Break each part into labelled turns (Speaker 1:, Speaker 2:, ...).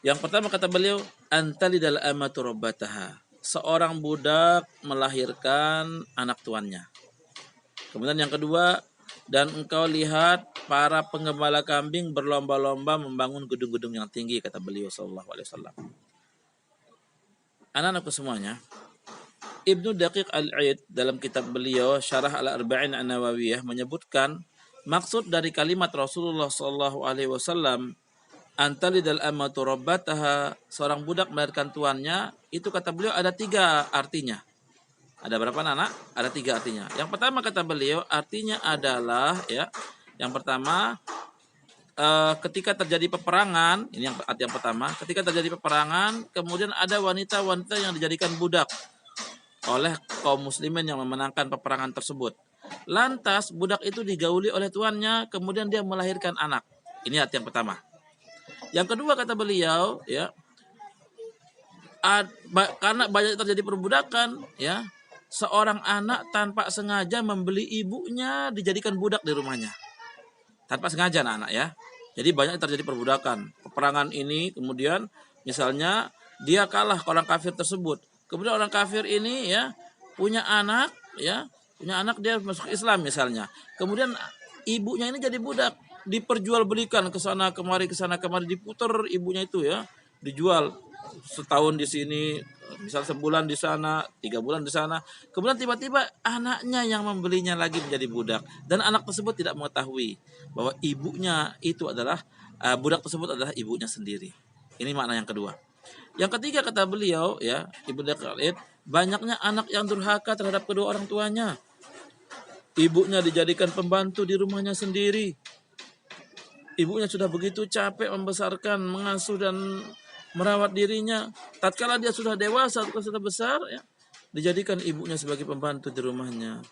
Speaker 1: Yang pertama kata beliau, antalidal amatu rabbataha. Seorang budak melahirkan anak tuannya. Kemudian yang kedua, dan engkau lihat para penggembala kambing berlomba-lomba membangun gedung-gedung yang tinggi, kata beliau sallallahu alaihi wasallam. Anak-anakku semuanya, Ibnu Daqiq Al-Aid dalam kitab beliau Syarah Al-Arba'in An-Nawawiyah menyebutkan maksud dari kalimat Rasulullah sallallahu alaihi wasallam antalidal amatu rabbataha, seorang budak melahirkan tuannya, itu kata beliau ada 3 artinya. Ada berapa anak? Ada 3 artinya. Yang pertama kata beliau artinya adalah ya, yang pertama ketika terjadi peperangan, ini yang arti yang pertama, ketika terjadi peperangan, kemudian ada wanita-wanita yang dijadikan budak oleh kaum muslimin yang memenangkan peperangan tersebut. Lantas budak itu digauli oleh tuannya, kemudian dia melahirkan anak. Ini arti yang pertama. Yang kedua kata beliau, ya, karena banyak terjadi perbudakan, ya, seorang anak tanpa sengaja membeli ibunya dijadikan budak di rumahnya. Tanpa sengaja anak-anak ya. Jadi banyak terjadi perbudakan. Peperangan ini kemudian misalnya dia kalah ke orang kafir tersebut. Kemudian orang kafir ini ya punya anak ya, punya anak dia masuk Islam misalnya. Kemudian ibunya ini jadi budak, diperjualbelikan ke sana kemari diputer ibunya itu ya, dijual setahun di sini, misal sebulan di sana, 3 bulan di sana. Kemudian tiba-tiba anaknya yang membelinya lagi menjadi budak dan anak tersebut tidak mengetahui bahwa ibunya itu adalah budak tersebut adalah ibunya sendiri. Ini makna yang kedua. Yang ketiga kata beliau ya, Ibnu Daqiq, banyaknya anak yang durhaka terhadap kedua orang tuanya. Ibunya dijadikan pembantu di rumahnya sendiri. Ibunya sudah begitu capek membesarkan, mengasuh dan merawat dirinya. Tatkala dia sudah dewasa atau sudah besar, ya, dijadikan ibunya sebagai pembantu di rumahnya.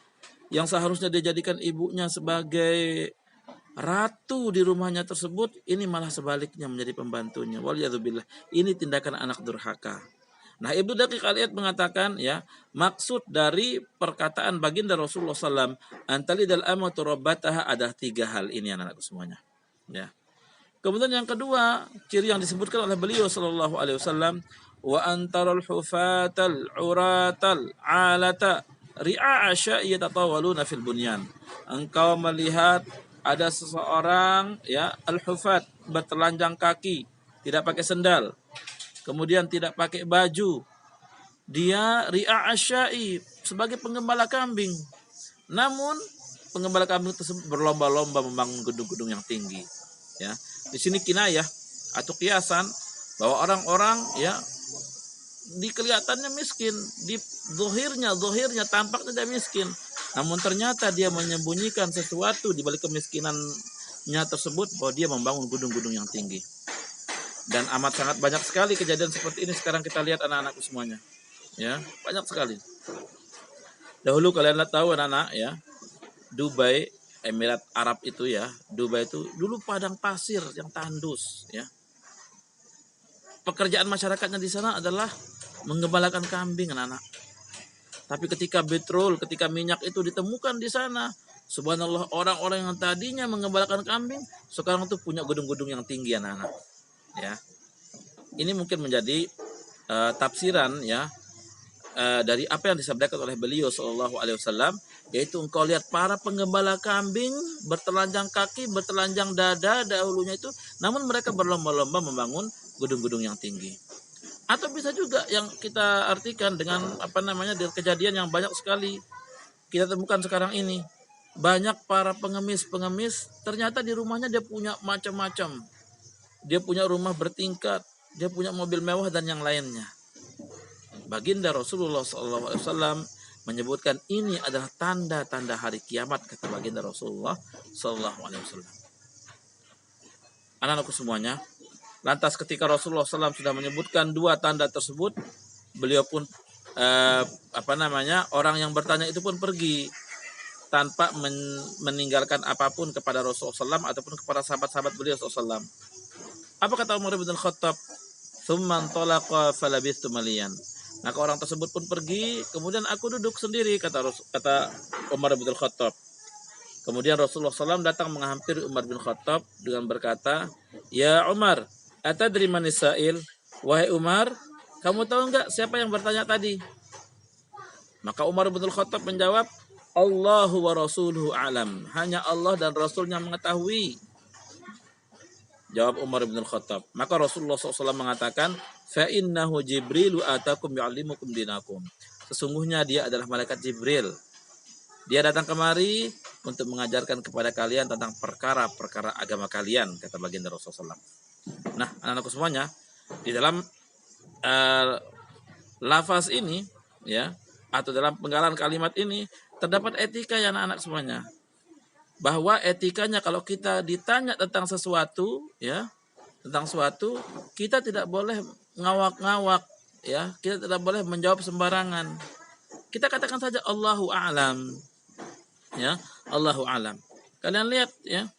Speaker 1: Yang seharusnya dia jadikan ibunya sebagai ratu di rumahnya tersebut, ini malah sebaliknya menjadi pembantunya. Waliyadzubillah. Ini tindakan anak durhaka. Nah, Ibnu Daqiq Al-Aid mengatakan ya, maksud dari perkataan baginda Rasulullah SAW, antalidal amatu rabbataha, ada 3 hal ini anak-anakku semuanya. Ya. Kemudian yang kedua, ciri yang disebutkan oleh beliau sallallahu alaihi wasallam, wa antaral hufatal uratal alata ri'a asya'i yatatawaluna fil bunyan. Engkau melihat ada seseorang ya al-hufat, bertelanjang kaki, tidak pakai sendal, kemudian tidak pakai baju. Dia ri'a asya'i, sebagai penggembala kambing. Namun penggembala kambing tersebut berlomba-lomba membangun gedung-gedung yang tinggi. Ya, di sini kinayah atau kiasan bahwa orang-orang ya di kelihatannya miskin, di zahirnya tampaknya dia miskin, namun ternyata dia menyembunyikan sesuatu di balik kemiskinannya tersebut, bahwa dia membangun gedung-gedung yang tinggi. Dan amat sangat banyak sekali kejadian seperti ini sekarang kita lihat anak-anakku semuanya. Ya, banyak sekali. Dahulu kalian tahu anak-anak ya, Dubai, Emirat Arab itu ya, Dubai itu dulu padang pasir yang tandus ya. Pekerjaan masyarakatnya di sana adalah menggembalakan kambing anak-anak. Tapi ketika petrol, ketika minyak itu ditemukan di sana, subhanallah, orang-orang yang tadinya menggembalakan kambing sekarang tuh punya gedung-gedung yang tinggi anak-anak. Ya. Ini mungkin menjadi tafsiran ya dari apa yang disabdakan oleh beliau sallallahu alaihi wasallam, yaitu engkau lihat para penggembala kambing bertelanjang kaki, bertelanjang dada dahulunya itu, namun mereka berlomba-lomba membangun gedung-gedung yang tinggi. Atau bisa juga yang kita artikan dengan apa namanya, dari kejadian yang banyak sekali kita temukan sekarang ini. Banyak para pengemis ternyata di rumahnya dia punya macam-macam. Dia punya rumah bertingkat, dia punya mobil mewah dan yang lainnya. Baginda Rasulullah SAW menyebutkan ini adalah tanda-tanda hari kiamat, kata baginda Rasulullah SAW. Anak-anakku semuanya, lantas ketika Rasulullah SAW sudah menyebutkan 2 tanda tersebut, beliau pun orang yang bertanya itu pun pergi tanpa meninggalkan apapun kepada Rasulullah SAW ataupun kepada sahabat-sahabat beliau SAW. Apa kata Umar bin Khattab? Tsumman talaqa falabistu maliyan. Maka orang tersebut pun pergi, kemudian aku duduk sendiri, kata Umar bin Khattab. Kemudian Rasulullah SAW datang menghampiri Umar bin Khattab dengan berkata, ya Umar, Atadri manis sa'il? Wahai Umar, kamu tahu enggak siapa yang bertanya tadi? Maka Umar bin Khattab menjawab, Allahu wa rasuluhu alam. Hanya Allah dan Rasulnya mengetahui. Jawab Umar bin Khattab. Maka Rasulullah SAW mengatakan, fa innahu Jibrilu atakum yu'allimukum dinakum. Sesungguhnya dia adalah malaikat Jibril. Dia datang kemari untuk mengajarkan kepada kalian tentang perkara-perkara agama kalian, kata baginda Rasulullah SAW. Nah, anak-anakku semuanya, di dalam lafaz ini, ya, atau dalam penggalan kalimat ini terdapat etika ya anak-anak semuanya. Bahwa etikanya kalau kita ditanya tentang sesuatu, ya, tentang sesuatu, kita tidak boleh ngawak-ngawak, ya, kita tidak boleh menjawab sembarangan. Kita katakan saja Allahu a'lam, ya, Allahu a'lam. Kalian lihat, ya,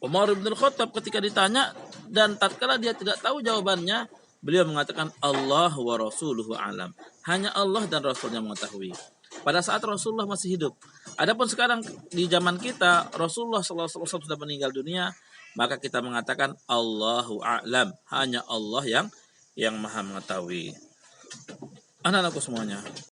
Speaker 1: Umar bin Khattab ketika ditanya dan tatkala dia tidak tahu jawabannya, beliau mengatakan Allah wa rasuluhu a'lam. Hanya Allah dan Rasulnya mengetahui. Pada saat Rasulullah masih hidup. Adapun sekarang di zaman kita Rasulullah SAW sudah meninggal dunia, maka kita mengatakan Allahu a'lam. Hanya Allah yang maha mengetahui. Anak-anakku semuanya.